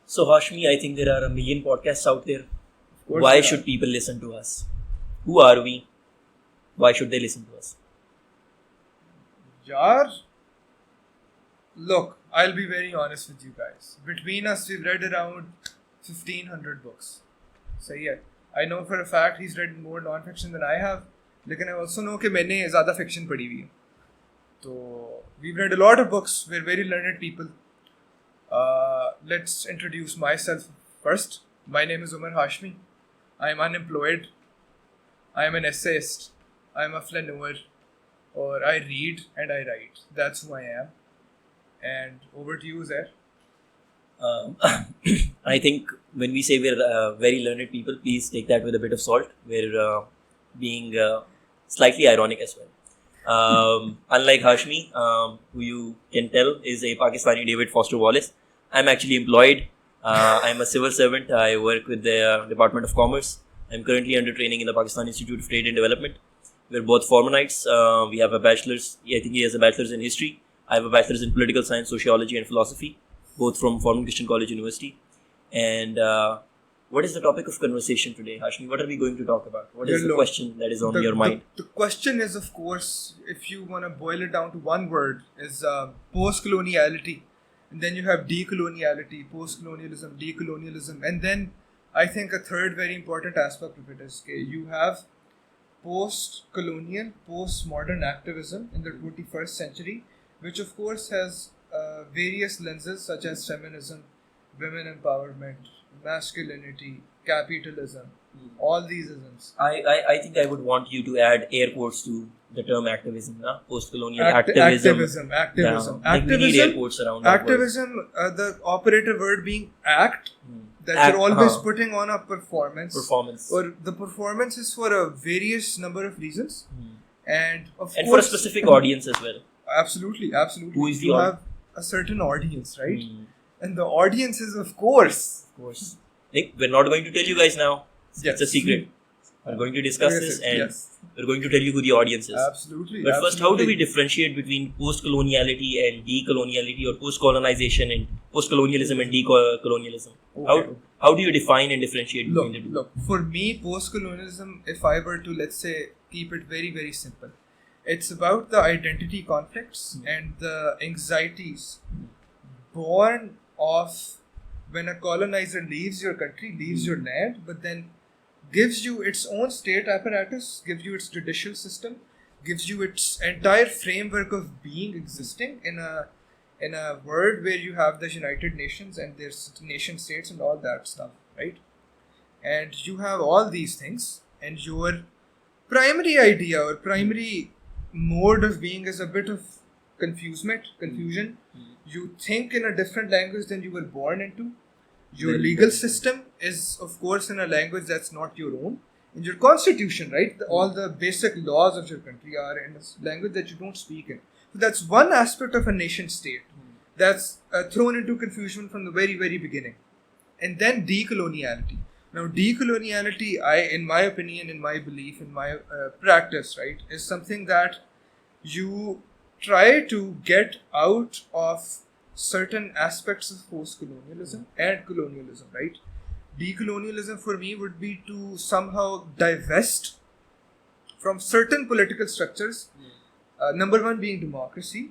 So Hashmi, I think there are a million podcasts out there. Why should people listen to us? Who are we? Why should they listen to us? Yar, look, I'll be very honest with you guys. Between us, we've read around 1,500 books. So yeah, I know for a fact he's read more non-fiction than I have. Lekin I also know that मैंने ज़्यादा fiction पढ़ी हुई है. So we've read a lot of books. We're very learned people. Let's introduce myself first. My name is Umar Hashmi. I am unemployed. I am an essayist. I am a flaneur. Or I read and I write. That's who I am. And over to you, Uzair. I think when we say we're very learned people, please take that with a bit of salt. We're being slightly ironic as well. Unlike Hashmi, who you can tell is a Pakistani David Foster Wallace, I'm actually employed. I'm a civil servant. I work with the Department of Commerce. I'm currently under training in the Pakistan Institute of Trade and Development. We're both Formanites. We have a bachelor's. I think he has a bachelor's in history. I have a bachelor's in political science, sociology, and philosophy, both from Foreign Christian College University. And what is the topic of conversation today, Hashmi? What are we going to talk about? What is the question that is on your mind? The question is, of course, if you want to boil it down to one word, is post-coloniality. And then you have decoloniality, post-colonialism, decolonialism. And then I think a third very important aspect of it is you have post-colonial, post-modern activism in the 21st century, which of course has various lenses such as feminism, women empowerment, masculinity, capitalism, all these isms. I think I would want you to add air quotes to the term activism, post-colonial activism. Activism. Like we need air quotes around that activism, the operative word being act, that you're always putting on a performance. Or the performance is for a various number of reasons. And of course, for a specific audience as well. Absolutely. Who is you have a certain audience, right? And the audience is, of course. We're not going to tell you guys now. Yes. It's a secret. We're going to discuss this and we're going to tell you who the audience is. Absolutely. But first, how do we differentiate between post-coloniality and decoloniality, or post-colonization and post-colonialism and decolonialism? Okay. How do you define and differentiate between the two? Look, for me, post-colonialism, if I were to, let's say, keep it very, very simple, it's about the identity conflicts and the anxieties born of when a colonizer leaves your country, leaves your land, but then gives you its own state apparatus, gives you its judicial system, gives you its entire framework of being existing in a world where you have the United Nations and there's nation states and all that stuff, right? And you have all these things, and your primary idea or primary mode of being is a bit of confusion. You think in a different language than you were born into. Your legal system is, of course, in a language that's not your own. In your constitution, right? All the basic laws of your country are in a language that you don't speak in. So that's one aspect of a nation state that's thrown into confusion from the very, very beginning. And then decoloniality. Now, decoloniality, in my opinion, in my belief, in my practice, right, is something that you try to get out of certain aspects of post-colonialism and colonialism, right? Decolonialism for me would be to somehow divest from certain political structures. Number one being democracy,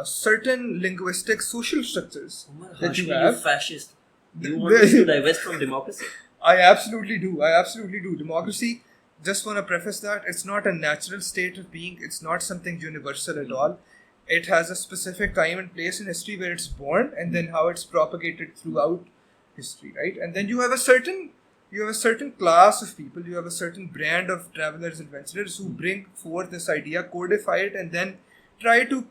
certain linguistic social structures that you have. You're fascist. Do you want us to divest from democracy? I absolutely do. Democracy, just want to preface that, it's not a natural state of being. It's not something universal at all. It has a specific time and place in history where it's born, and then how it's propagated throughout history, right? And then you have a certain class of people, you have a certain brand of travelers, adventurers who bring forth this idea, codify it, and then try to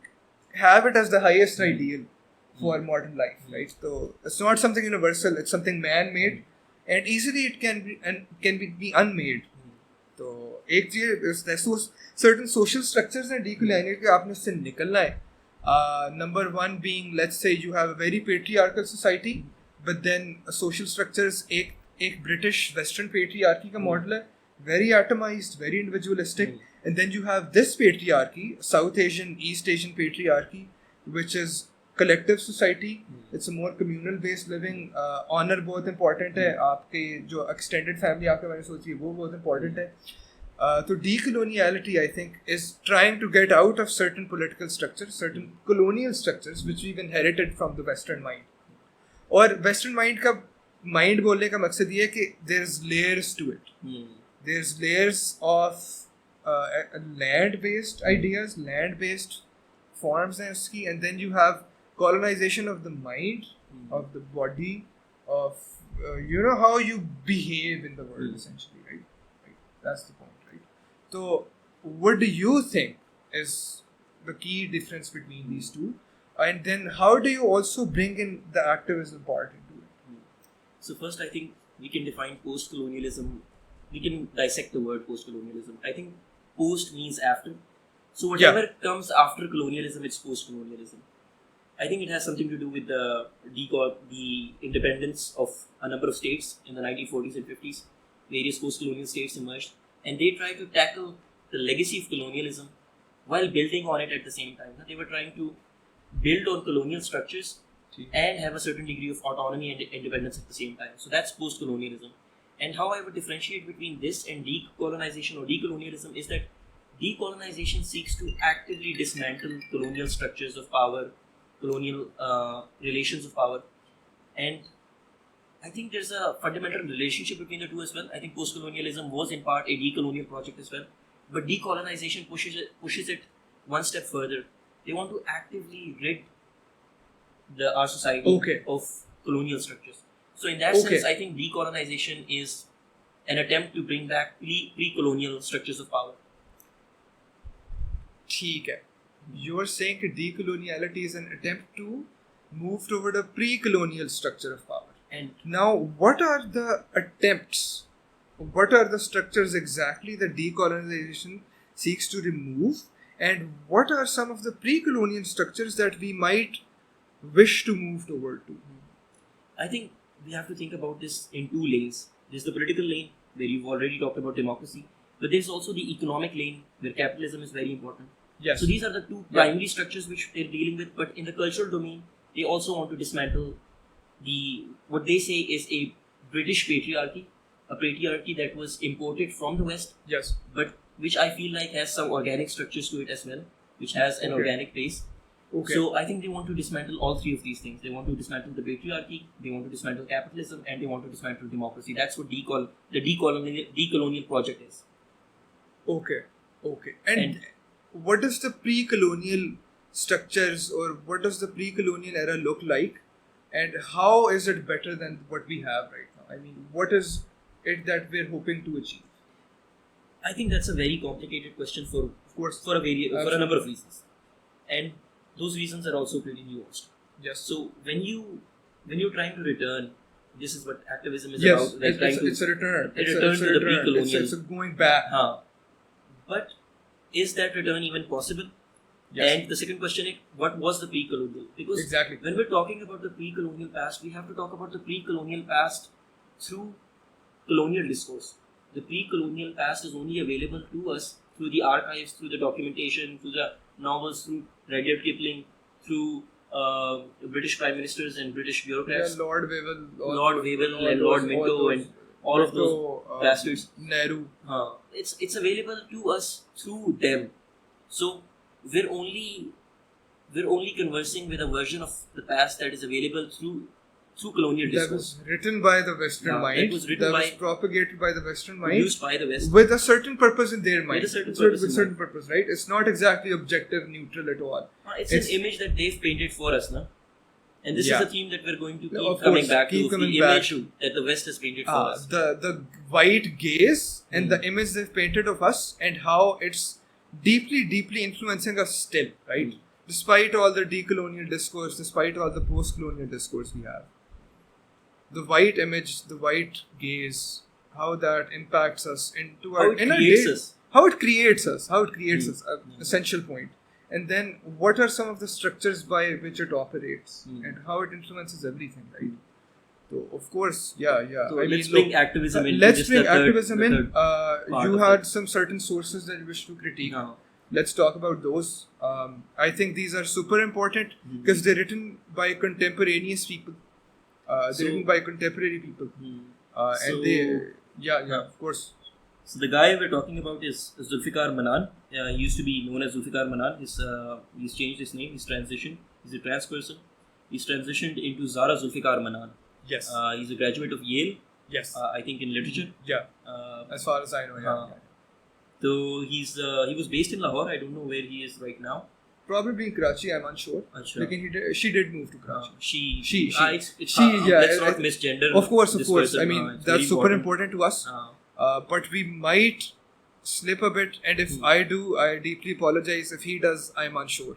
have it as the highest ideal for modern life, right? So it's not something universal, it's something man-made, and easily it can be unmade. So एक चीज certain social structures हैं decolonial के आपने उससे निकलना है. Number one being, let's say you have a very patriarchal society, but then social structures एक British Western patriarchy का model है, very atomized, very individualistic, and then you have this patriarchy, South Asian, East Asian patriarchy, which is collective society. It's a more communal based living. Honor बहुत important है. आपके जो extended family आपके बारे में सोचिए वो बहुत important है. So decoloniality, I think, is trying to get out of certain political structures, certain colonial structures which we've inherited from the Western mind. और Western mind का mind बोलने का मकसद ये है कि there's layers to it. There's layers of land-based ideas, land-based forms हैं उसकी, and then you have colonization of the mind, of the body, of how you behave in the world, essentially, right? That's the point, right? So, what do you think is the key difference between these two? And then, how do you also bring in the activism part into it? So, first, I think we can define post-colonialism. We can dissect the word post-colonialism. I think post means after. So, whatever comes after colonialism, it's post-colonialism. I think it has something to do with the independence of a number of states in the 1940s and 50s. Various post-colonial states emerged, and they tried to tackle the legacy of colonialism while building on it at the same time. They were trying to build on colonial structures and have a certain degree of autonomy and independence at the same time. So that's post-colonialism. And how I would differentiate between this and decolonization or decolonialism is that decolonization seeks to actively dismantle colonial structures of power, colonial relations of power, and I think there's a fundamental relationship between the two as well. I think post-colonialism was in part a decolonial project as well, but decolonization pushes it one step further. They want to actively rid our society of colonial structures. So in that sense, I think decolonization is an attempt to bring back pre-colonial structures of power. ठीक है. You're saying that decoloniality is an attempt to move toward a pre-colonial structure of power. And now, what are the attempts? What are the structures exactly that decolonization seeks to remove? And what are some of the pre-colonial structures that we might wish to move toward to? I think we have to think about this in two lanes. There's the political lane, where you've already talked about democracy, but there's also the economic lane, where capitalism is very important. Yes. So these are the two primary structures which they're dealing with, but in the cultural domain, they also want to dismantle what they say is a British patriarchy, a patriarchy that was imported from the West, but which I feel like has some organic structures to it as well, which has an organic base. So I think they want to dismantle all three of these things. They want to dismantle the patriarchy, they want to dismantle capitalism, and they want to dismantle democracy. That's what the decolonial project is. And what does the pre-colonial structures or what does the pre-colonial era look like? And how is it better than what we have right now? I mean, what is it that we're hoping to achieve? I think that's a very complicated question for a number of reasons, and those reasons are also pretty nuanced. Yes. So when you're trying to return, this is what activism is about. Like it's a return. It's a return to the pre-colonial. It's a going back. But is that return even possible? Yes. And the second question is, what was the pre-colonial? Because when we're talking about the pre-colonial past, we have to talk about the pre-colonial past through colonial discourse. The pre-colonial past is only available to us through the archives, through the documentation, through the novels, through Rudyard Kipling, through British prime ministers and British bureaucrats. Yeah, Lord Wavell and Lord Minto and all of those bastards. Nehru. It's available to us through them. So we're only conversing with a version of the past that is available through colonial discourse. That was written by the Western mind. That was propagated by the Western mind. Used by the West. With a certain purpose in their mind. With a certain purpose, right? It's not exactly objective, neutral at all. It's an image that they've painted for us, no? And this is a theme that we're going to keep coming back to. The image that the West has painted for us. The white gaze and the image they've painted of us and how it's deeply, deeply influencing us still, right? Despite all the decolonial discourse, despite all the post-colonial discourse we have. The white image, the white gaze, how that impacts us into our inner days. How it creates us, essential point. And then what are some of the structures by which it operates and how it influences everything, right? So, of course, So let's bring activism in. Let's bring activism in. You had some certain sources that you wish to critique. let's talk about those. I think these are super important because they're written by contemporaneous people. They're written by contemporary people. And they, of course. So the guy we're talking about is Zulfiqar Mannan. He used to be known as Zulfiqar Mannan. He's changed his name. He's transitioned. He's a trans person. He's transitioned into Zara Zulfiqar Mannan. Yes. He's a graduate of Yale. Yes. I think in literature. Yeah. As far as I know, yeah. So he was based in Lahore. I don't know where he is right now. Probably in Karachi, I'm unsure. Like she did move to Karachi. Let's not misgender. Of course. Person. I mean, that's super important to us. But we might slip a bit, and if I do, I deeply apologize. If he does, I'm unsure.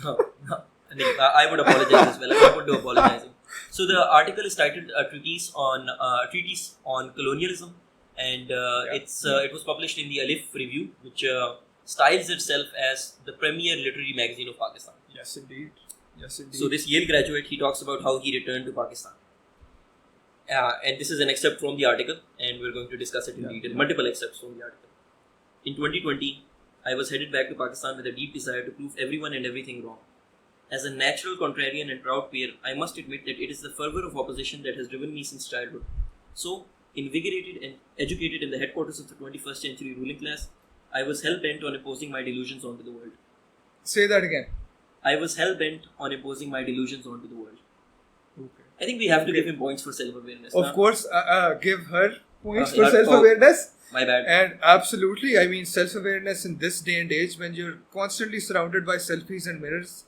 I would apologize as well. I would do apologizing. So the article is titled Treatise on Colonialism, and it was published in the Aleph review, which styles itself as the premier literary magazine of Pakistan. Yes, indeed. So this Yale graduate, he talks about how he returned to Pakistan. And this is an excerpt from the article, and we're going to discuss it in detail. Multiple excerpts from the article. In 2020, I was headed back to Pakistan with a deep desire to prove everyone and everything wrong. As a natural contrarian and proud peer, I must admit that it is the fervor of opposition that has driven me since childhood. So, invigorated and educated in the headquarters of the 21st century ruling class, I was hell-bent on imposing my delusions onto the world. Say that again. I was hell-bent on imposing my delusions onto the world. Okay. I think we have to give him points for self-awareness. Of course, give her points for self-awareness. My bad. And absolutely, I mean, self-awareness in this day and age, when you're constantly surrounded by selfies and mirrors,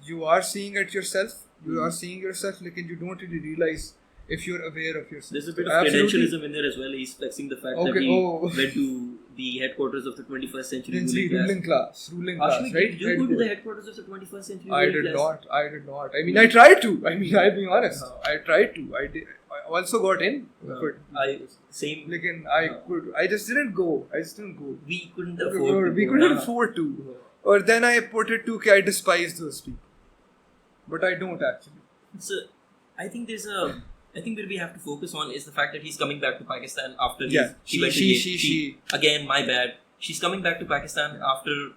you are seeing it yourself. You are seeing yourself, like, and you don't really realize if you're aware of yourself. There's a bit of credentialism in there as well. He's flexing the fact that he went to the headquarters of the 21st century ruling class. Ruling class, right? Did you go to the headquarters of the 21st century I did not. I mean, I tried to. I mean, I'll be honest. I tried to. I did. I also got in. But I just didn't go. We couldn't afford to. We couldn't afford to. Or then I put it to, I despise those people. But I don't actually. So, I think where we have to focus on is the fact that he's coming back to Pakistan after she went to Yale. Again, my bad. She's coming back to Pakistan after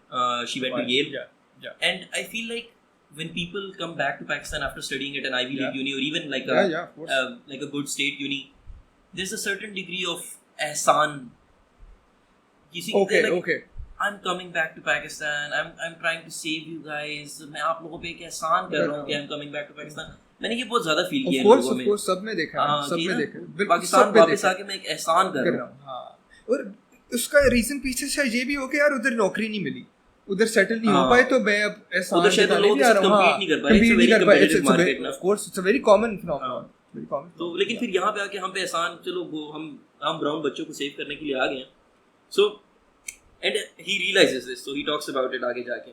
she went to Yale. Yeah. And I feel like when people come back to Pakistan after studying at an Ivy League uni or even like a good state uni, there's a certain degree of ihsan. You see, okay. I'm coming back to Pakistan. I'm trying to save you guys. मैं आप लोगों पे एक एहसान कर रहा हूँ कि I'm coming back to Pakistan. मैंने ये बहुत ज़्यादा फील किया लोगों में. Of course, सब में देखा है. पाकिस्तान वापस आके मैं एक एहसान कर रहा हूँ. हाँ. और उसका रीजन पीछे शायद ये भी हो कि यार उधर नौकरी नहीं मिली. उधर सेटल नहीं हो पाए तो मैं अब एहसान उधर शायद लोग compete नहीं कर पाए. It's a very competitive market ना. Of course, it's a very common phenomenon. Very common. तो लेकिन फिर यहाँ पे आके हम पे एहसान चलो वो हम ब्राउन बच्चों को सेव करने के लिए आ गए हैं. So and he realizes this, so he talks about it आगे जाके.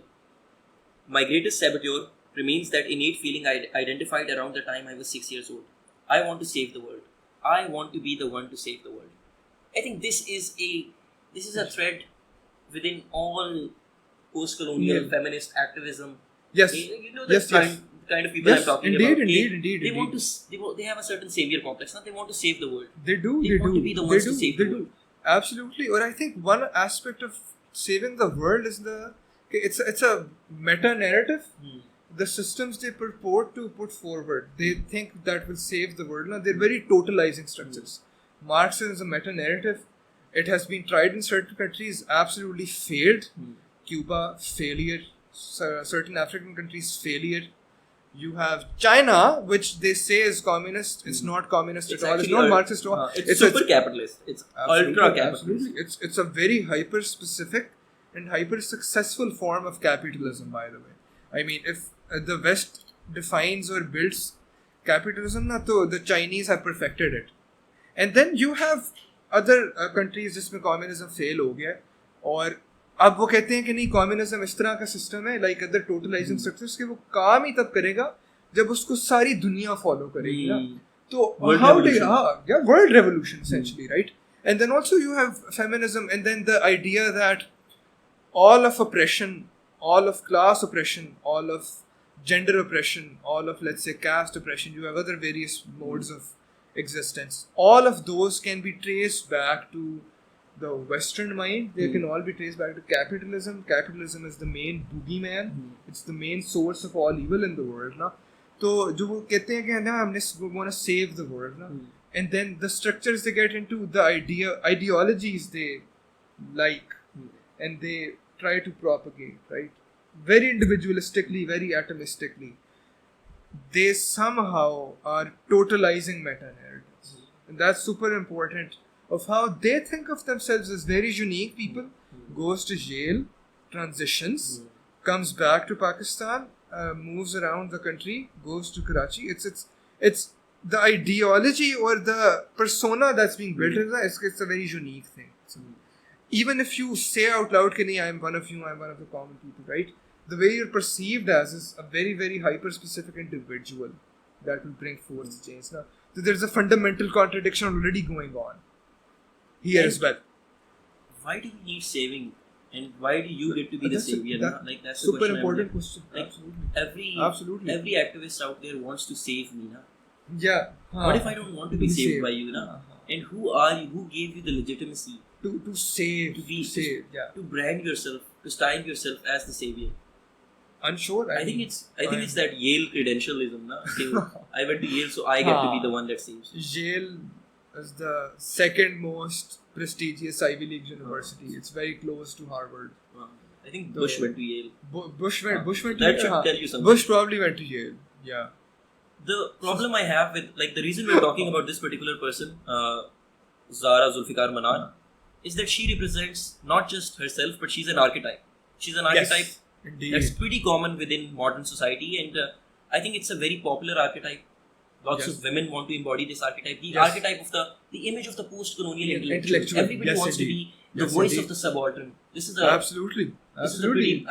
My greatest saboteur remains that innate feeling I identified around the time I was 6 years old. I want to save the world. I want to be the one to save the world. I think this is a thread within all post-colonial feminist activism. Yes. You know the kind of people I'm talking about. Indeed. They have a certain savior complex. They want to save the world. They want to be the ones to save the world. Absolutely. Or I think one aspect of saving the world is it's a meta narrative. The systems they purport to put forward, they think that will save the world. Now they're very totalizing structures. Marxism is a meta narrative. It has been tried in certain countries, absolutely failed. Cuba, failure. Certain African countries, failure. You have China, which they say is communist. It's not communist at all. It's not Marxist at all. It's super capitalist. It's ultra capitalist. Absolutely. It's a very hyper specific and hyper successful form of capitalism, by the way. I mean, if the West defines or builds capitalism, the Chinese have perfected it. And then you have other countries जिसमें communism fail हो गया और अब वो कहते हैं कि नहीं communism इस तरह का system है like other totalizing structures कि वो काम ही तब करेगा जब उसको सारी दुनिया follow करेगी ना तो world revolution essentially, right? And then also you have feminism and then the idea that all of oppression, all of class oppression, all of gender oppression, all of let's say caste oppression, you have other various modes of existence. All of those can be traced back to the Western mind, they can all be traced back to capitalism. Capitalism is the main boogeyman. It's the main source of all evil in the world. Na? So, जो वो कहते हैं कि we want to save the world. Na? And then the structures they get into, the ideologies they like, and they try to propagate, right? Very individualistically, very atomistically. They somehow are totalizing meta-narratives. And that's super important of how they think of themselves as very unique people, goes to jail, transitions, comes back to Pakistan, moves around the country, goes to Karachi. It's the ideology or the persona that's being built in that, it's a very unique thing. So, even if you say out loud, I am one of you, I am one of the common people, right? The way you're perceived as is a very, very hyper-specific individual that will bring forth change. Now, so there's a fundamental contradiction already going on here as well. Why do we need saving? And why do you get to be the savior? That's the super important question. Like, Absolutely. Every activist out there wants to save me. Na? Yeah. What if I don't want to be saved by you? Na? And who are you? Who gave you the legitimacy to save? To brand yourself, to style yourself as the savior? Unsure. I think it's that Yale credentialism. Na? I went to Yale, so I get to be the one that saves. Yale is the second most prestigious Ivy League university. It's very close to Harvard. I think Bush went to Yale. Bush went to Yale. That should tell you something. Bush probably went to Yale. Yeah. The problem I have with, the reason we're talking about this particular person, Zara Zulfiqar Mannan, is that she represents not just herself, but she's an archetype. She's an archetype that's pretty common within modern society, and I think it's a very popular archetype. Lots of women want to embody this archetype. The archetype of the image of the post-colonial intellectual. Everybody wants to be the voice of the subaltern. This is absolutely. I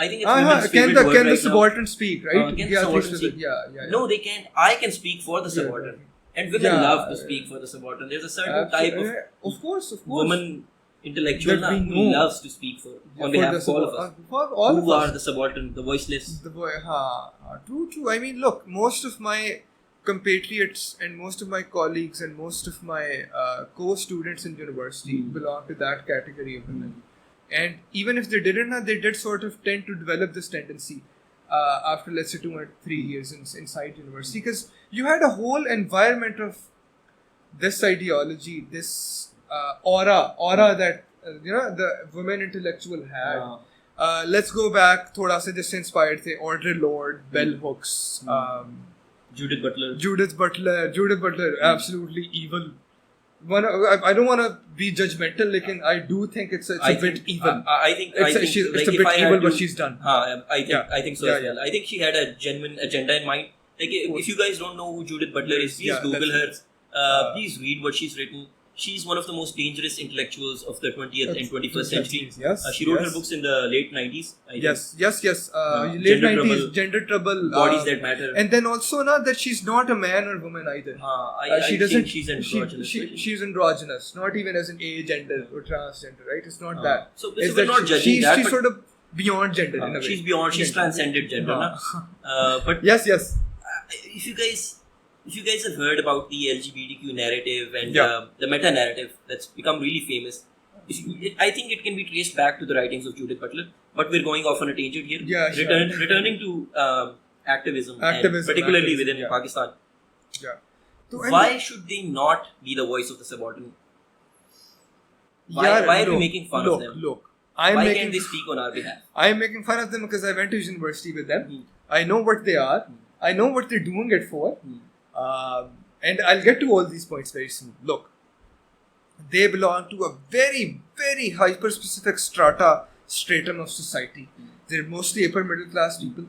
think it's women's favorite word Can right the subaltern speak, right? Can the subaltern speak? Yeah. No, they can't. I can speak for the subaltern. And women love to speak for the subaltern. There's a certain type of woman intellectual who loves to speak on behalf of all of us. Who are the subaltern, the voiceless. True. I mean, look, most of my compatriots and most of my colleagues and most of my co-students in university belong to that category of women. And even if they didn't, they did sort of tend to develop this tendency after, let's say, 2 or 3 years inside university, because you had a whole environment of this ideology, this aura that the women intellectual had. Let's go back, thoda se this inspired the Audre Lorde, Bell Hooks, Judith Butler, absolutely evil. I don't want to be judgmental, like, I do think it's a bit evil. I think it's a bit evil what she's done. I think so as well. I think she had a genuine agenda in mind. Like, if you guys don't know who Judith Butler is, please Google her. Please read what she's written. She's one of the most dangerous intellectuals of the 20th and 21st century. She wrote her books in the late 90s. Yes. Late 90s, Gender Trouble. Bodies That Matter. And then also that she's not a man or woman either. I think she's androgynous. She's androgynous, not even as an agender or transgender, right? It's not that. So we're not judging that. She's sort of beyond gender in a way. She's transcended gender. But yes. If you guys have heard about the LGBTQ narrative and the meta-narrative that's become really famous, I think it can be traced back to the writings of Judith Butler, but we're going off on a tangent here. Returning to activism, particularly within Pakistan. Yeah. Why should they not be the voice of the subaltern? Why are we making fun of them? Why can't they speak on our behalf? I am making fun of them because I went to university with them. I know what they are. I know what they're doing it for. And I'll get to all these points very soon. Look, they belong to a very, very hyper-specific stratum of society. They're mostly upper middle class people.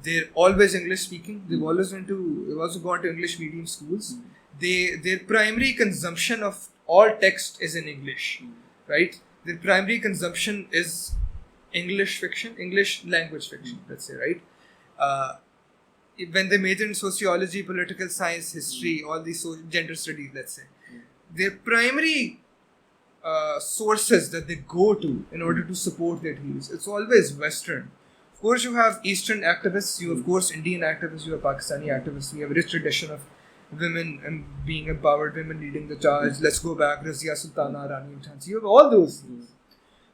They're always English speaking. They've also gone to English medium schools. Their primary consumption of all text is in English, right? Their primary consumption is English fiction, English language fiction, let's say, right? When they major in sociology, political science, history, all these gender studies, let's say, their primary sources that they go to in order to support their views, it's always Western. Of course, you have Eastern activists, you have, of course, Indian activists, you have Pakistani activists, we have a rich tradition of women and being empowered, women leading the charge, let's go back, Razia Sultana, Rani and Jhansi, you have all those things.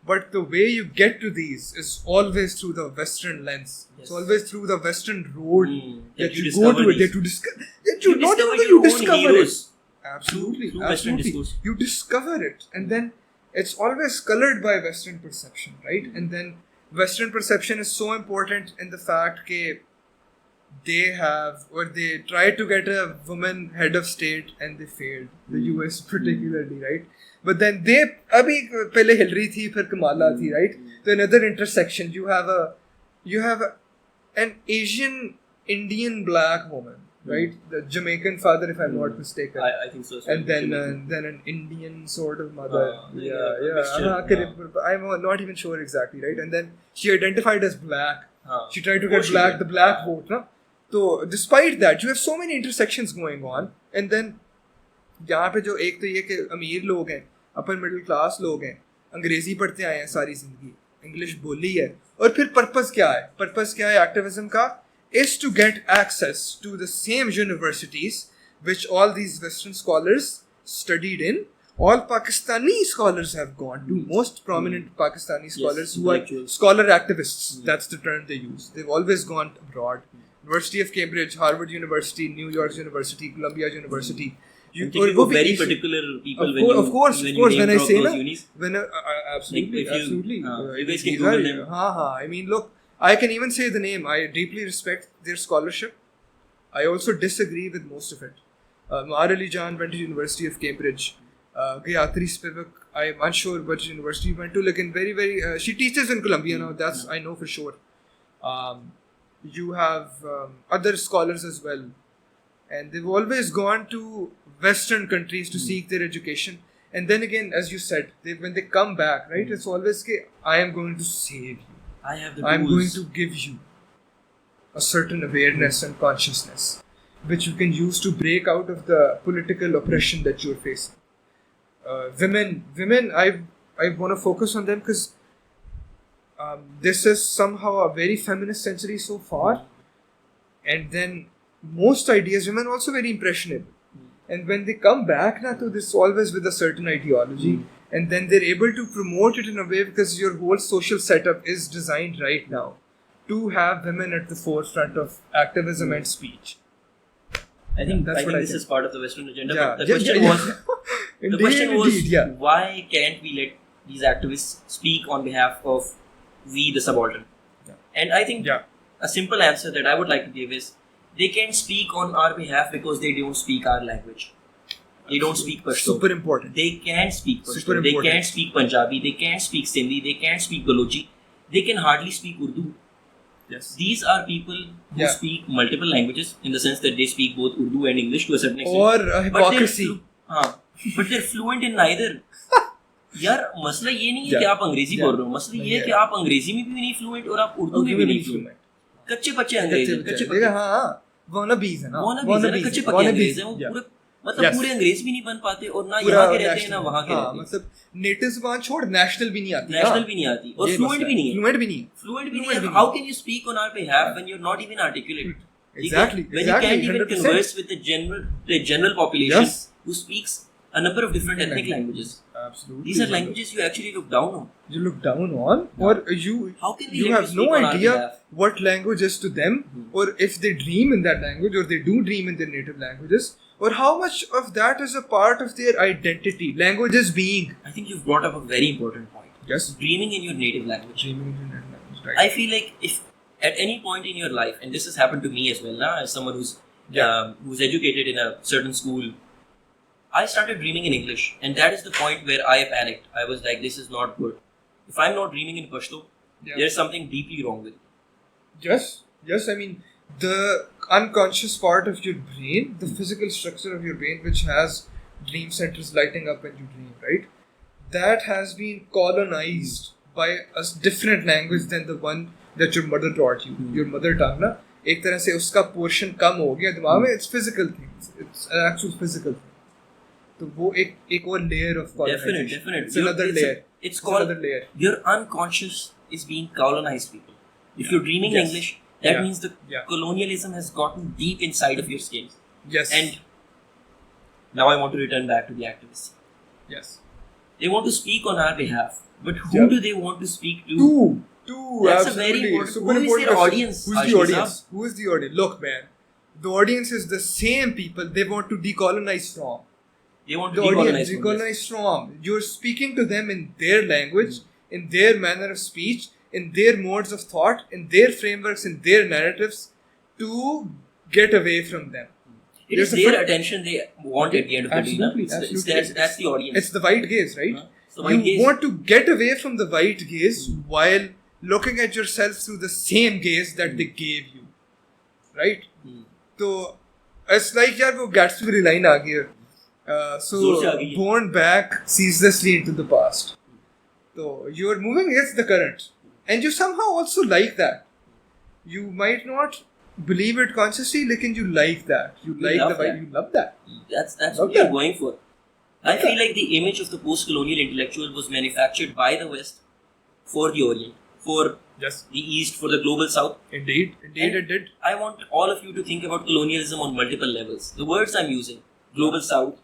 But the way you get to these is always through the Western lens. It's always through the Western road that you go to it. That you discover it. Absolutely. Through Western discourse. You discover it. And then it's always colored by Western perception, right? And then Western perception is so important in the fact that they tried to get a woman head of state and they failed. The US particularly, right? But then pehle Hillary thi, phir Kamala thi, right? So another intersection, you have an Asian Indian black woman, right? The Jamaican father, if I'm not mistaken. I think so. And then an Indian sort of mother. I'm not even sure exactly, right? And then she identified as black. She tried to get the black vote, no? So despite that, you have so many intersections going on. And then यहाँ पे जो एक तो ये कि अमीर लोग हैं, अपर मिडिल क्लास लोग हैं, अंग्रेजी पढ़ते आए हैं सारी जिंदगी, इंग्लिश बोली है, और फिर पर्पस क्या है एक्टिविज्म का, is to get access to the same universities which all these Western scholars studied in. All Pakistani scholars have gone to, most prominent Pakistani scholars who are scholar activists, that's the term they use. They've always gone abroad. University of Cambridge, Harvard University, New York University, Columbia University. I'm thinking of very particular people of course, when I say that, absolutely. You guys can Google them. I mean, look, I can even say the name. I deeply respect their scholarship. I also disagree with most of it. Umar Ali Jan went to University of Cambridge. Gayatri Spivak, I'm unsure which university he went to. Like very, she teaches in Columbia now. That's I know for sure. You have other scholars as well, and they've always gone to Western countries to seek their education. And then again, as you said, when they come back, right? It's always I am going to save you. I have the I'm tools. going to give you a certain awareness and consciousness which you can use to break out of the political oppression that you're facing. Women, I want to focus on them because this is somehow a very feminist century so far. And then most ideas, women are also very impressionable. And when they come back, to this always with a certain ideology, and then they're able to promote it in a way because your whole social setup is designed right now to have women at the forefront of activism and speech. I think this is part of the Western agenda. But the question was, why can't we let these activists speak on behalf of we, the subaltern? And I think a simple answer that I would like to give is, they can't speak on our behalf because they don't speak our language. They don't speak Pashto. Super important. They can't speak Pashto. They can't speak Punjabi. They can't speak Sindhi. They can't speak Balochi. They can hardly speak Urdu. Yes. These are people who speak multiple languages in the sense that they speak both Urdu and English to a certain extent. Or hypocrisy. But they're fluent in neither. यार मसला ये नहीं है कि आप अंग्रेजी बोल रहे हो, मसला ये है कि आप अंग्रेजी में भी नहीं फ्लुएंट और आप उर्दू में भी नहीं फ्लुएंट. कच्चे बच्चे अंग्रेजी, कच्चे बच्चे वॉनबीज है ना, कच्चे पक्के अंग्रेज हैं वो पूरे, मतलब पूरे अंग्रेज भी नहीं बन पाते और ना यहाँ के रहते हैं ना वहाँ के रहते हैं. मतलब नेटिव्स वहाँ छोड़ नेशनल भी नहीं आती और फ्लुएंट भी नहीं है. How can you speak on our behalf when you're not even articulate? Exactly. When you can't even converse with the general population who speaks a number of different ethnic languages. Absolutely. These are languages you actually look down on. You look down on, or you have no idea what language is to them, or if they dream in that language, or they do dream in their native languages, or how much of that is a part of their identity. Languages being. I think you've brought up a very important point. Yes. Dreaming in your native language. Dreaming in your native language. Right. I feel like if at any point in your life, and this has happened to me as well, as someone who's educated in a certain school, I started dreaming in English, and that is the point where I panicked. I was like, this is not good. If I'm not dreaming in Pashto, there's something deeply wrong with it. Yes. I mean, the unconscious part of your brain, the physical structure of your brain, which has dream centers lighting up when you dream, right? That has been colonized by a different language than the one that your mother taught you. Your mother tongue, na? एक तरह से उसका portion कम हो गया दिमाग में. It's physical things. It's an actual physical thing. तो वो एक और layer of colonization. Definite. It's another layer. It's called another layer. Your unconscious is being colonized, people. If you're dreaming in English, that means the colonialism has gotten deep inside of your skin. Yes. And now I want to return back to the activists. Yes. They want to speak on our behalf, but who Yeah. do they want to speak to? Two. That's Absolutely. a very important. Super Who is important their question. audience? Who's the audience? Who is the audience? Look, man. The audience is the same people they want to decolonize from. They want to The audience decolonize from. You're speaking to them in their language, in their manner of speech, in their modes of thought, in their frameworks, in their narratives, to get away from them. It is their attention they want at the end of the day. Absolutely. That's the audience. It's the white gaze, right? So white gaze. Want to get away from the white gaze while looking at yourself through the same gaze that they gave you. Right? So, it's like, yaar, wo Gatsby line aa gayi hai. So, born back ceaselessly into the past. So, you're moving against the current. And you somehow also like that. You might not believe it consciously, like you like that. You like the vibe. You love that. That's what you're going for. I feel like the image of the post-colonial intellectual was manufactured by the West for the Orient, for the East, for the global South. Indeed, it did. I want all of you to think about colonialism on multiple levels. The words I'm using, global South,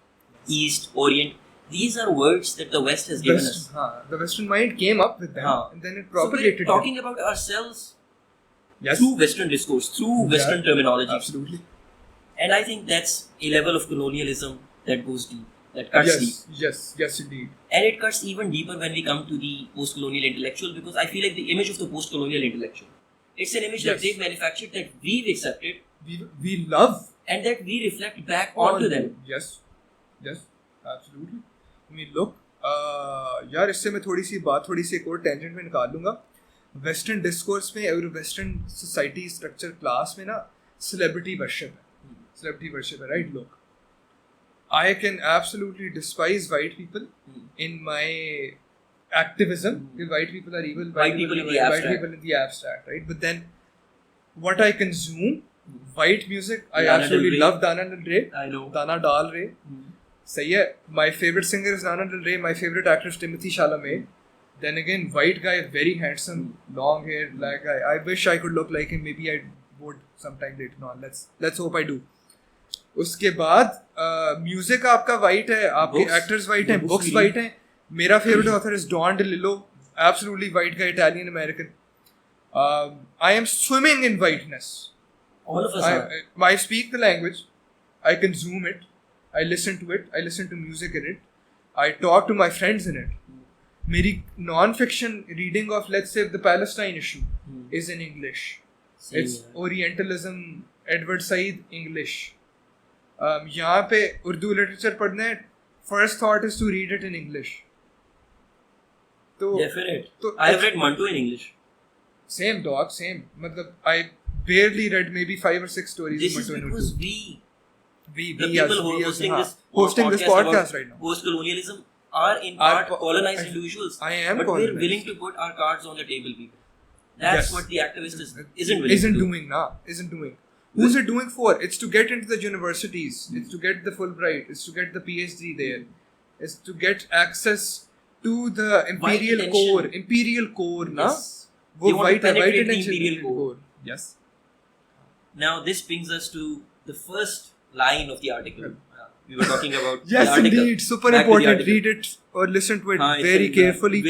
East, Orient, these are words that the West has given us. The Western mind came up with them and then it propagated. So we're talking about ourselves Yes. through Western discourse, through Western terminology. Absolutely. And I think that's a level of colonialism that goes deep, that cuts deep. Yes, indeed. And it cuts even deeper when we come to the post-colonial intellectual, because I feel like the image of the post-colonial intellectual, it's an image that they've manufactured, that we've accepted, we love, and that we reflect back onto them. Yes, absolutely. I mean, look, यार इससे मैं थोड़ी सी एक और tangent में निकाल लूँगा. Western discourse में और वेस्टर्न सोसाइटी स्ट्रक्चर क्लास में ना सेलिब्रिटी वर्शिप है, right? Look, I can absolutely despise white people in my activism. White people are evil. White people in the abstract, right? But then, what I consume, white music, I absolutely love Dana Del Rey. I know. Dana Dal Rey. Sahi hai. My favorite singer is Dana Del Rey. My favorite actor is Timothée Chalamet. Then again, white guy, very handsome, long hair, black guy. I wish I could look like him. Maybe I would sometime later on. Let's hope I do. उसके बाद music आपका white है, आपके actors white हैं, books white हैं. मेरा favourite author is Don DeLillo, absolutely white का Italian American. I am swimming in whiteness. All of us are. I speak the language, I consume it, I listen to it, I listen to music in it, I talk to my friends in it. मेरी non-fiction reading of, let's say, the Palestine issue is in English. It's Orientalism, Edward Said, English. यहाँ पे Urdu literature पढ़ना है, first thought is to read it in English. तो I have read Manto in English. Same dog, same. मतलब I barely read maybe 5 or 6 stories. This is because we the yes, people who are hosting this podcast right now. Post-colonialism are in part colonized individuals. I am but colonized. we're willing to put our cards on the table, people. That's what the activist isn't willing to do. Isn't doing. Who's it doing for? It's to get into the universities. It's to get the Fulbright. It's to get the PhD there. It's to get access to the imperial core. Imperial core, na? Yes. They want to penetrate the imperial core. Yes. Now this brings us to the first line of the article. We were talking about yes, the article. Indeed. Super important. Read it or listen to it very carefully.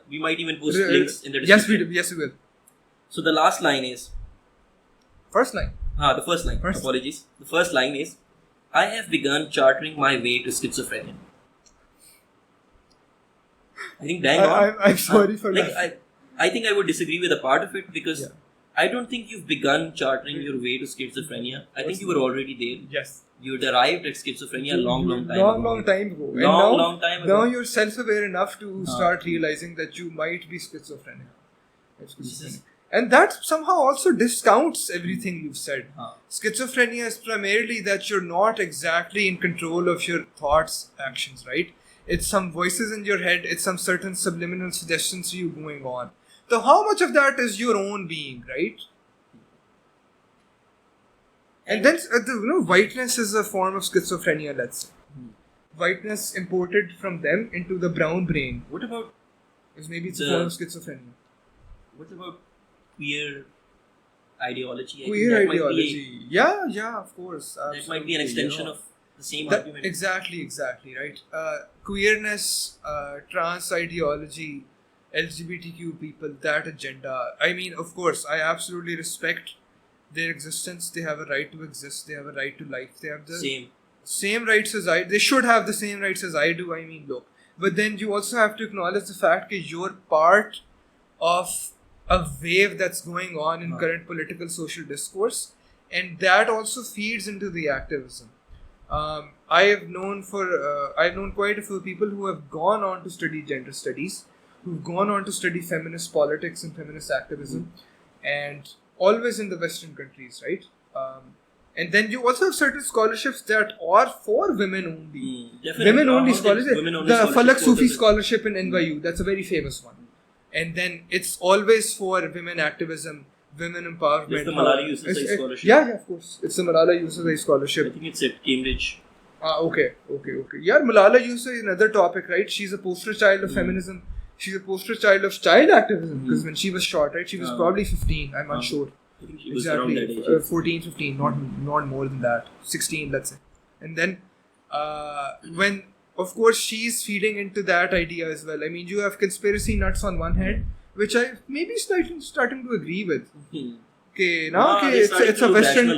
We might even post links in the description. Yes, we will. So the last line is... First line. The first line. Apologies. The first line is, I have begun chartering my way to schizophrenia. I think bang on. I'm sorry for that. I think I would disagree with a part of it, because I don't think you've begun chartering your way to schizophrenia. I think you were already there. Yes. You'd arrived at schizophrenia long time ago. Long time ago. Long time ago. Now you're self-aware enough to start realizing that you might be schizophrenic. And that somehow also discounts everything you've said. Schizophrenia is primarily that you're not exactly in control of your thoughts, actions, right? It's some voices in your head, it's some certain subliminal suggestions to you going on. So how much of that is your own being, right? And then, whiteness is a form of schizophrenia, let's say. Whiteness imported from them into the brown brain. What about... Maybe it's a form of schizophrenia. What about queer ideology? Queer ideology. Yeah, of course. Absolutely. That might be an extension of the same argument. Exactly, right. Queerness, trans ideology, LGBTQ people, that agenda. I mean, of course, I absolutely respect their existence. They have a right to exist. They have a right to life. They have the same rights as I. They should have the same rights as I do. I mean, look. But then you also have to acknowledge the fact that you're part of a wave that's going on in current political social discourse, and that also feeds into the activism. I've known quite a few people who have gone on to study gender studies, who've gone on to study feminist politics and feminist activism, and always in the Western countries, right? And then you also have certain scholarships that are for women only. Women only scholarships. The Falak Sufi scholarship in NYU, that's a very famous one. And then it's always for women activism, women empowerment. It's the Malala Yousafzai scholarship. Yeah, of course. It's the Malala Yousafzai scholarship. I think it's at Cambridge. Okay. Yeah, Malala Yousafzai is another topic, right? She's a poster child of feminism. She's a poster child of child activism because when she was shot, right? She was probably 15. I'm unsure. I think she was around that age. 14, 15, not more than that. 16, let's say. And then when, of course, she's feeding into that idea as well. I mean, you have conspiracy nuts on one hand, which I maybe starting to agree with. Okay, now it's a Western.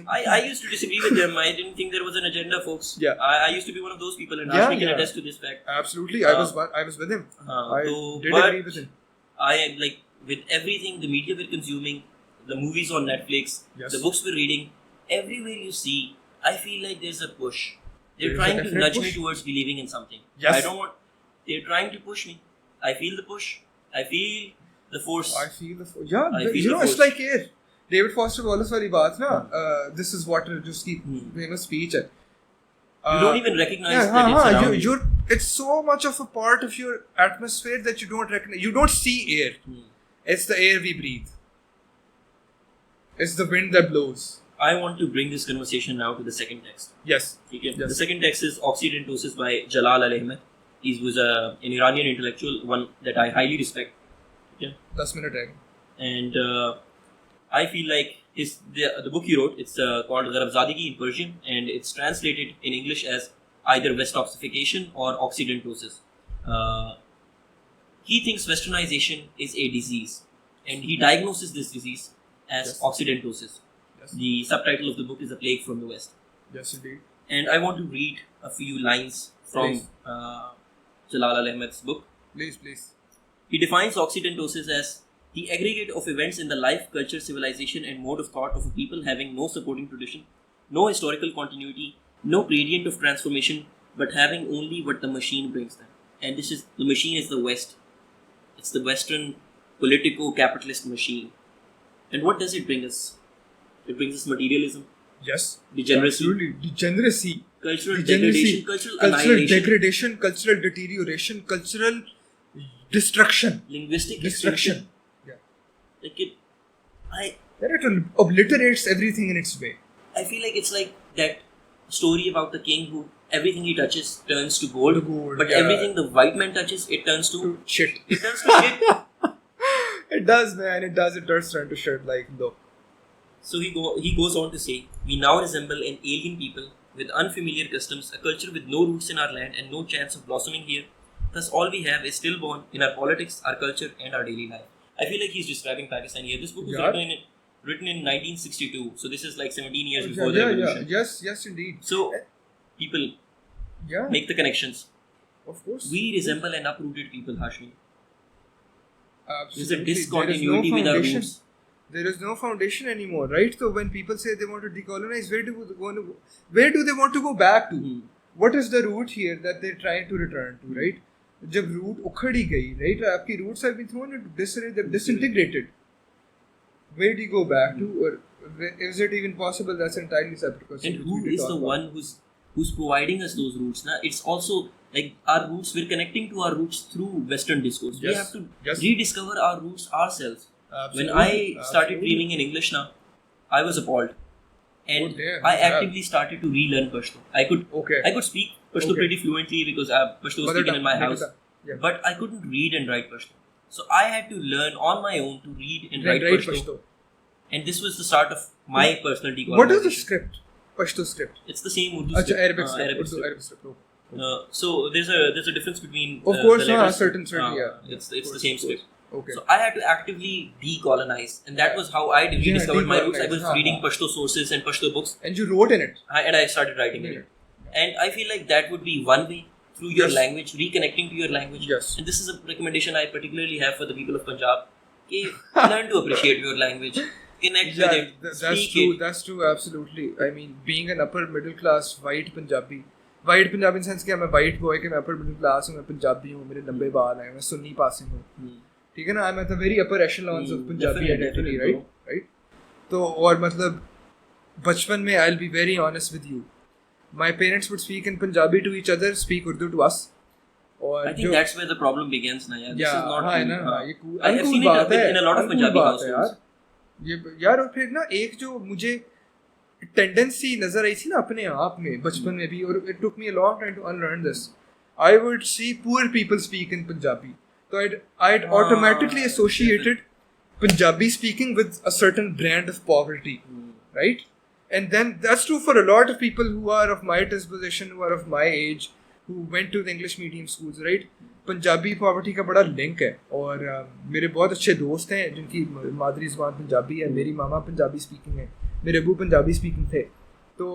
I used to disagree with them. I didn't think there was an agenda, folks. Yeah. I used to be one of those people, and Rashmi can attest to this fact. Absolutely, I was with him. I did agree with him. I am like, with everything, the media we're consuming, the movies on Netflix, the books we're reading, everywhere you see, I feel like there's a push. They're trying to nudge me towards believing in something. Yes. They're trying to push me. I feel the push. I feel the force. Yeah, it's like air. David Foster Wallace wali baat na. This is what just keep famous speech. You don't even recognize that it's around you. It's so much of a part of your atmosphere that you don't recognize. You don't see air. It's the air we breathe. It's the wind that blows. I want to bring this conversation now to the second text. Yes. Okay. Yes. The second text is Occidentosis by Jalal Al-e-Ahmad. He was an Iranian intellectual, one that I highly respect. Okay. 10 minute egg. And I feel like the book he wrote, it's called Gharabzadagi in Persian, and it's translated in English as either Westoxification or Occidentosis. He thinks Westernization is a disease, and he diagnoses this disease as Occidentosis. Yes. The subtitle of the book is A Plague from the West. Yes, indeed. And I want to read a few lines from Jalal Al-e-Ahmad's book. Please. He defines Occidentosis as the aggregate of events in the life, culture, civilization, and mode of thought of a people having no supporting tradition, no historical continuity, no gradient of transformation, but having only what the machine brings them. And the machine is the West. It's the Western politico-capitalist machine. And what does it bring us? It brings us materialism. Yes. Degeneracy. Absolutely. Degeneracy. Cultural degradation. Cultural annihilation. Degradation. Cultural deterioration. Cultural destruction. Linguistic destruction. Yeah. It obliterates everything in its way. I feel like it's like that story about the king who everything he touches turns to gold. But everything the white man touches, it turns to shit. It turns to shit. It does, man. It does. It turns to shit. Like, no. So he goes on to say, we now resemble an alien people with unfamiliar customs, a culture with no roots in our land and no chance of blossoming here. Thus, all we have is stillborn in our politics, our culture, and our daily life. I feel like he's describing Pakistan here. This book was written in 1962, so this is like 17 years before the revolution. Yes, indeed. So, people make the connections. Of course. We resemble an uprooted people, Hashmi. Absolutely. There's a discontinuity with our roots. There is no foundation anymore, right? So when people say they want to decolonize, where do they want to go back to? What is the root here that they're trying to return to, right? जब root उखड़ ही गई, right? आपकी roots have been thrown into disarray, they've disintegrated. Where do you go back to? Or is it even possible? That's entirely separate question. And who is the one who's providing us those roots? Now, it's also like our roots, we're connecting to our roots through Western discourse. We have to rediscover our roots ourselves. Absolutely. When I started reading in English now, I was appalled. And I actively started to relearn Pashto. I could speak Pashto pretty fluently because Pashto was speaken in my house. Yeah. But I couldn't read and write Pashto. So I had to learn on my own to read and write Pashto. And this was the start of my personal decolonization. What is the script? Pashto script. It's the same Urdu Achha, script. Arabic script. Arabic Urdu, script. Arabic script. Okay. So there's a difference between Of course, the letters. certain, yeah. It's the same script. Okay. So I had to actively decolonize, and that was how I rediscovered my roots. I was reading Pashto sources and Pashto books, and you wrote in it. And I started writing in it. And I feel like that would be one way through your language, reconnecting to your language. Yes. And this is a recommendation I particularly have for the people of Punjab. Okay, learn to appreciate your language, connect with it, that's speak true. it. That's true. Absolutely. I mean, being an upper middle class white Punjabi in the sense कि मैं white boy कि मैं upper middle class हूँ, मैं पंजाबी हूँ, मेरे लंबे बाल हैं, मैं सुन्नी passing हूँ, ठीक है ना? I'm at the very upper echelons of Punjabi identity, right? तो और मतलब बचपन में I'll be very honest with you, my parents would speak in Punjabi to each other, speak Urdu to us. I think that's where the problem begins now. This is not हाँ है ना, ये cool, I have seen it in a lot of Punjabi households. यार और फिर ना एक जो मुझे टेंडेंसी नजर आई थी ना अपने आप में बचपन में भी, और it took me a long time to unlearn this. I would see poor people speak in Punjabi, so I'd automatically associated Punjabi speaking with a certain brand of poverty, right? And then that's true for a lot of people who are of my disposition, who are of my age, who went to the English medium schools, right? Punjabi poverty का बड़ा link है, और मेरे बहुत अच्छे दोस्त हैं जिनकी मादरी ज़बान पंजाबी है, मेरी मामा पंजाबी स्पीकिंग है, मेरे अबू पंजाबी स्पीकिंग थे, तो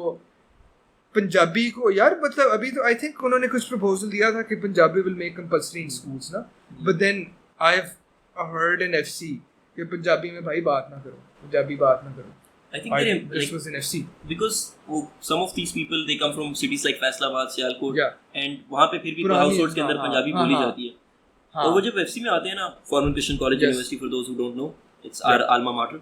पंजाबी को यार मतलब अभी तो आई थिंक उन्होंने कुछ प्रपोजल दिया था कि Punjabi will make compulsory in schools ना, but then I have heard in FC कि पंजाबी में भाई बात ना करो, पंजाबी बात ना करो. I think this was in FC because some of these people they come from cities like Faisalabad, Sialkot, and वहाँ पे फिर भी households के अंदर पंजाबी बोली जाती है. तो वो जब FC में आते हैं ना, Foreign Christian College University for those who don't know, it's our alma mater.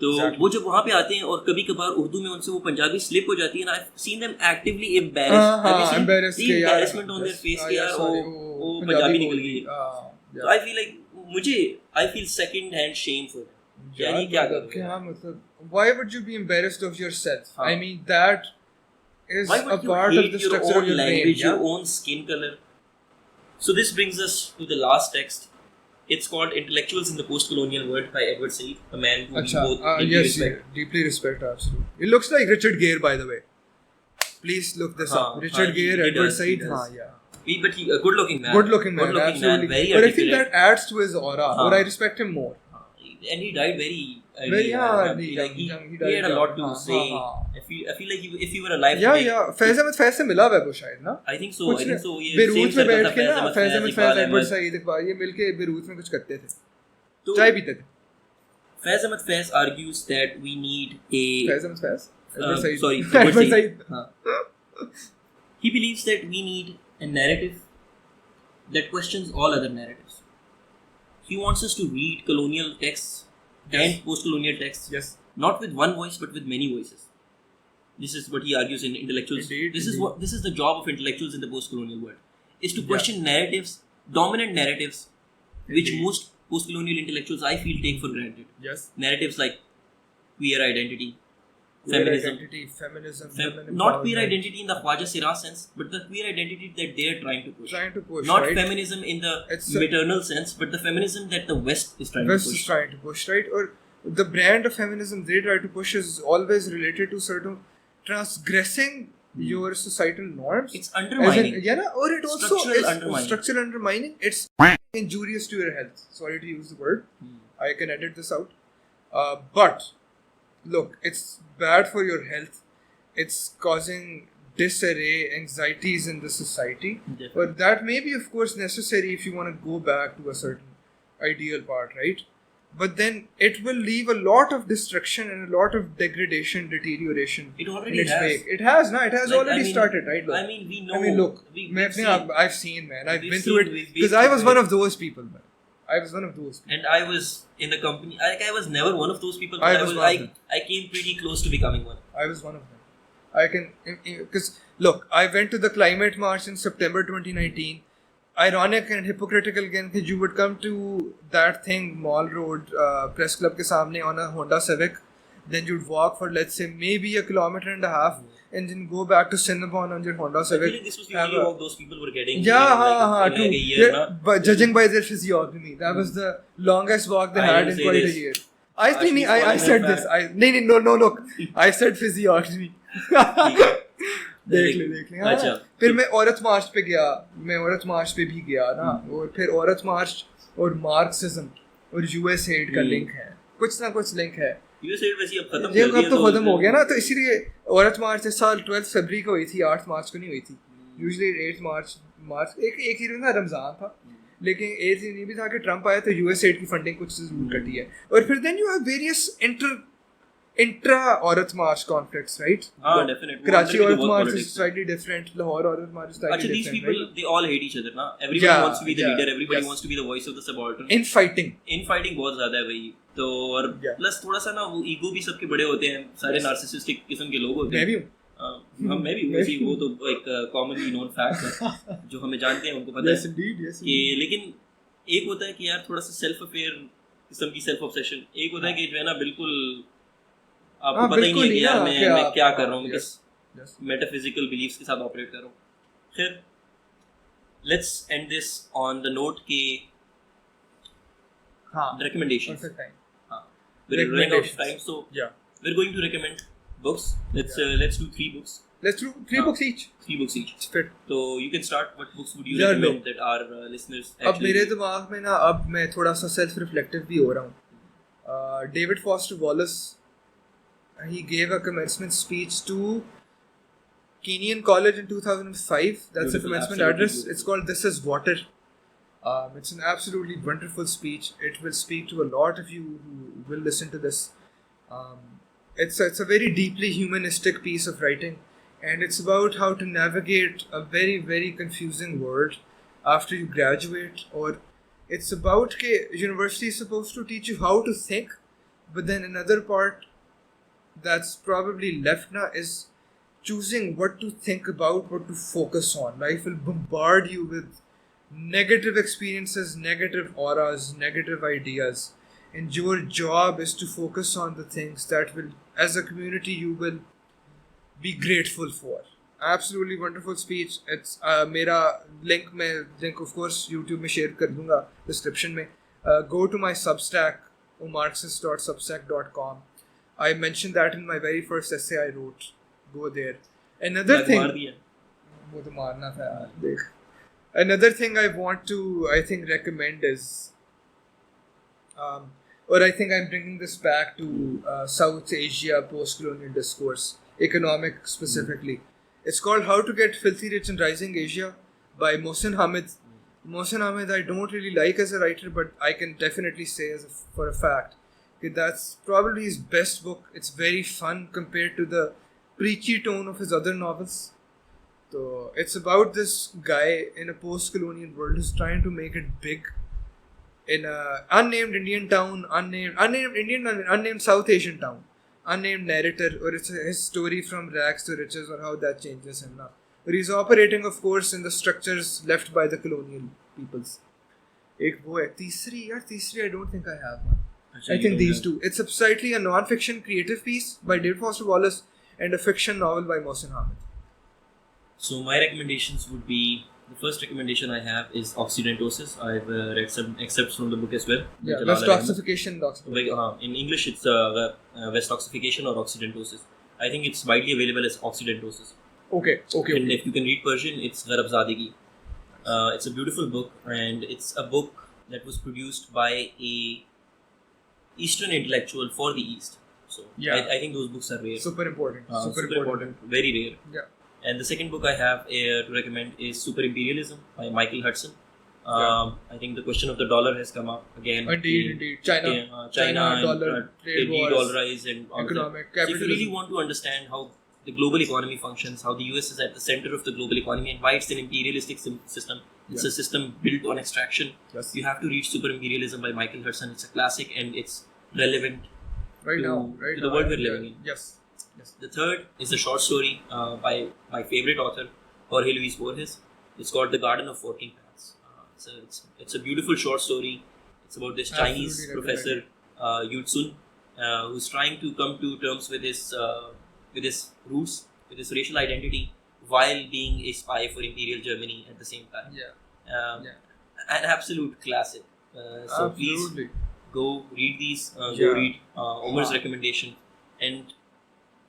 तो वो जब वहाँ पे आते हैं और कभी कभार उर्दू में उनसे वो पंजाबी स्लिप हो जाती है ना, I've seen them actively embarrassed. Have you seen the embarrassment on their face कि यार वो पंजाबी निकल गई. So I feel like I feel second hand shame for them. यानी क्या मतलब why would you be embarrassed of yourself? I mean that is a part of the structure of your language, your own skin color. So this brings us to the last text. It's called Intellectuals in the Post-Colonial World by Edward Said, a man who we both deeply respect. Deeply respect, absolutely. It looks like Richard Gere, by the way. Please look this up. Richard Gere, Edward Said. But he a good-looking man. Good-looking man, absolutely. But I think that adds to his aura, or I respect him more. And he died very young. He had a lot to say. I feel like if he were alive today, फैज़ अहमद फैज़ से मिला हुआ है वो शायद ना. I think so. Beirut में बैठ के ना फैज़ अहमद फैज़ एडवर्ड सईद इकबाल ये मिलके बेरूत में कुछ करते थे, चाय पीते थे. फैज़ अहमद फैज़ argues that we need a Faiz Ahmad Faiz sorry Edward Said. He believes that we need a narrative that questions all other narratives. He wants us to read colonial texts and post-colonial texts, not with one voice but with many voices. This is what he argues in Intellectuals. This is the job of intellectuals in the post-colonial world, is to question narratives, dominant narratives, which most post-colonial intellectuals I feel take for granted. Narratives like queer identity, feminism, not queer identity in the Khwaja Sirah sense, but the queer identity that they are trying to push. Not feminism in the maternal sense, but the feminism that the West is trying to push. Right? Or the brand of feminism they try to push is always related to certain transgressing your societal norms. It's undermining. Or it also is structural undermining. It's injurious to your health. Sorry to use the word. I can edit this out. But look, it's bad for your health. It's causing disarray, anxieties in the society. But that may be, of course, necessary if you want to go back to a certain ideal part, right? But then it will leave a lot of destruction and a lot of degradation, deterioration. It already has. It has already started, right? Look. We know. Look, I've seen, man. I've been through it because I was one of those people, man. And I was in the company. I was never one of those people. But I came pretty close to becoming one. I was one of them. Because look, I went to the climate march in September 2019. Ironic and hypocritical again that you would come to that thing, Mall Road, Press Club ke samne on a Honda Civic. Then you'd walk for, let's say, maybe 1.5 kilometers and then go back to Cinnabon on your Honda Civic. I feel like this was the only walk those people were getting. True. But judging by their physiognomy, that was the longest walk they had in quite a year. I said this. No. I said physiognomy. देख ले हाँ। अच्छा फिर मैं औरत मार्च पे गया, भी गया ना, और फिर औरत मार्च और मार्क्सिज्म और यूएस एड का लिंक है, कुछ ना कुछ लिंक है। यूएस एड वैसे अब खत्म ये अब तो खत्म हो गया ना, तो इसीलिए औरत मार्च इस साल 12 फरवरी को हुई थी, 8 मार्च को नहीं हुई थी। यूजुअली 8 मार्च एक ही दिन था, रमजान था, लेकिन एक दिन ये भी था कि ट्रम्प आया तो यूएस एड की फंडिंग कुछ जरूर कटी है। और फिर then you have various intra Aurat March conflicts, right? हां definitely Karachi Aurat March is slightly different, Lahore Aurat March is slightly different. These people they all hate each other ना, everybody wants to be the leader, everybody wants to be the voice of the subaltern in fighting बहुत ज्यादा है भाई। तो और plus थोड़ा सा ना वो ईगो भी सबके बड़े होते हैं, सारे नार्सिसिस्टिक किस्म के लोग होते हैं। मैं भी हूँ, वो तो एक कॉमनली नोन फैक्ट है जो हमें जानते हैं, उनको पता है कि, लेकिन एक होता है कि यार थोड़ा सा सेल्फ अफेयर किस्म की सेल्फ ऑब्सेशन, एक होता है कि जो है ना बिल्कुल आपको पता ही नहीं है कि यार मैं क्या कर रहा हूँ, किस मेटाफिजिकल बिलीफ्स के साथ ऑपरेट कर रहा हूँ। फिर let's end this on the note के recommendations. We're running out of time, so we're going to recommend books. Let's do 3 books. Let's do 3 books each. 3 books each. Fit. So you can start. What books would you recommend that our listeners actually? अब मेरे दिमाग में ना, अब मैं थोड़ा सा self reflective भी हो रहा हूँ। David Foster Wallace, he gave a commencement speech to Kenyan College in 2005. That's a commencement address. It's called "This Is Water." It's an absolutely wonderful speech. It will speak to a lot of you who will listen to this. It's a very deeply humanistic piece of writing, and it's about how to navigate a very, very confusing world after you graduate. Or it's about that university is supposed to teach you how to think, but then another part that's probably left now is choosing what to think about, what to focus on. Life will bombard you with negative experiences, negative auras, negative ideas, and your job is to focus on the things that will, as a community, you will be grateful for. Absolutely wonderful speech. It's मेरा link of course YouTube में share कर दूँगा description में. Go to my Substack, umarxis.substack.com. I mentioned that in my very first essay I wrote. Go there. Another thing, वो तो मारना था यार, देख. Another thing I want to, I think, recommend is, or I think I'm bringing this back to South Asia post-colonial discourse, economic specifically. It's called How to Get Filthy Rich in Rising Asia by Mohsin Hamid. Mohsin Hamid I don't really like as a writer, but I can definitely say for a fact that that's probably his best book. It's very fun compared to the preachy tone of his other novels. So it's about this guy in a post-colonial world who's trying to make it big in a unnamed Indian town, unnamed South Asian town, unnamed narrator, or it's his story from rags to riches, or how that changes him now. But he's operating, of course, in the structures left by the colonial peoples. Ek wo hai तीसरी I don't think I have one. I think these two. It's slightly a non-fiction creative piece by David Foster Wallace and a fiction novel by Mohsin Hamid. So my recommendations would be, the first recommendation I have is Occidentosis. I've read some excerpts from the book as well. Yeah, Westoxification. In English it's Westoxification or Occidentosis. I think it's widely available as Occidentosis. Okay. And if you can read Persian, it's Gharabzadegi. It's a beautiful book, and it's a book that was produced by a Eastern intellectual for the East. So I think those books are rare. Super important. Very rare. Yeah. And the second book I have to recommend is Superimperialism by Michael Hudson. I think the question of the dollar has come up again. Indeed. China dollar, trade wars, de-dollarize and economic capitalism. So if you really capitalism. want to understand how the global economy functions, how the US is at the center of the global economy, and why it's an imperialistic system. It's a system built on extraction. Yes. You have to read Superimperialism by Michael Hudson. It's a classic, and it's relevant Right to now, the world we're living in. Yes. The third is a short story by my favorite author, Jorge Luis Borges. It's called The Garden of 14 Paths. It's a beautiful short story. It's about this Chinese professor, Hudson, who's trying to come to terms with his roots, with his racial identity, while being a spy for Imperial Germany at the same time. An absolute classic. So please go read these. Go read Umar's recommendation. And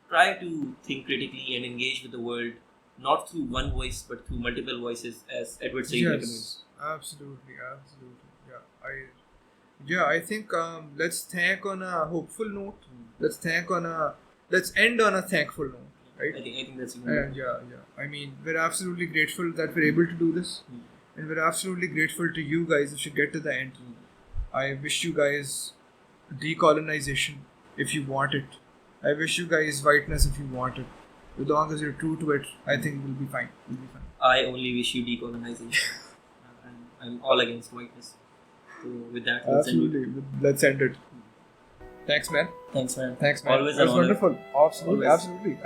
try to think critically and engage with the world, not through one voice but through multiple voices, as Edward Said recommends. Absolutely. I think let's thank on a hopeful note. Let's end on a thankful note, right? I think that's good. I mean, we're absolutely grateful that we're able to do this, and we're absolutely grateful to you guys if you get to the end. I wish you guys decolonization if you want it. I wish you guys whiteness if you want it. As long as you're true to it, I think we'll be fine. I only wish you decolonization. I'm all against whiteness. So with that, let's end it. Thanks, man. Thanks, man. Always an honor. Wonderful. Absolutely.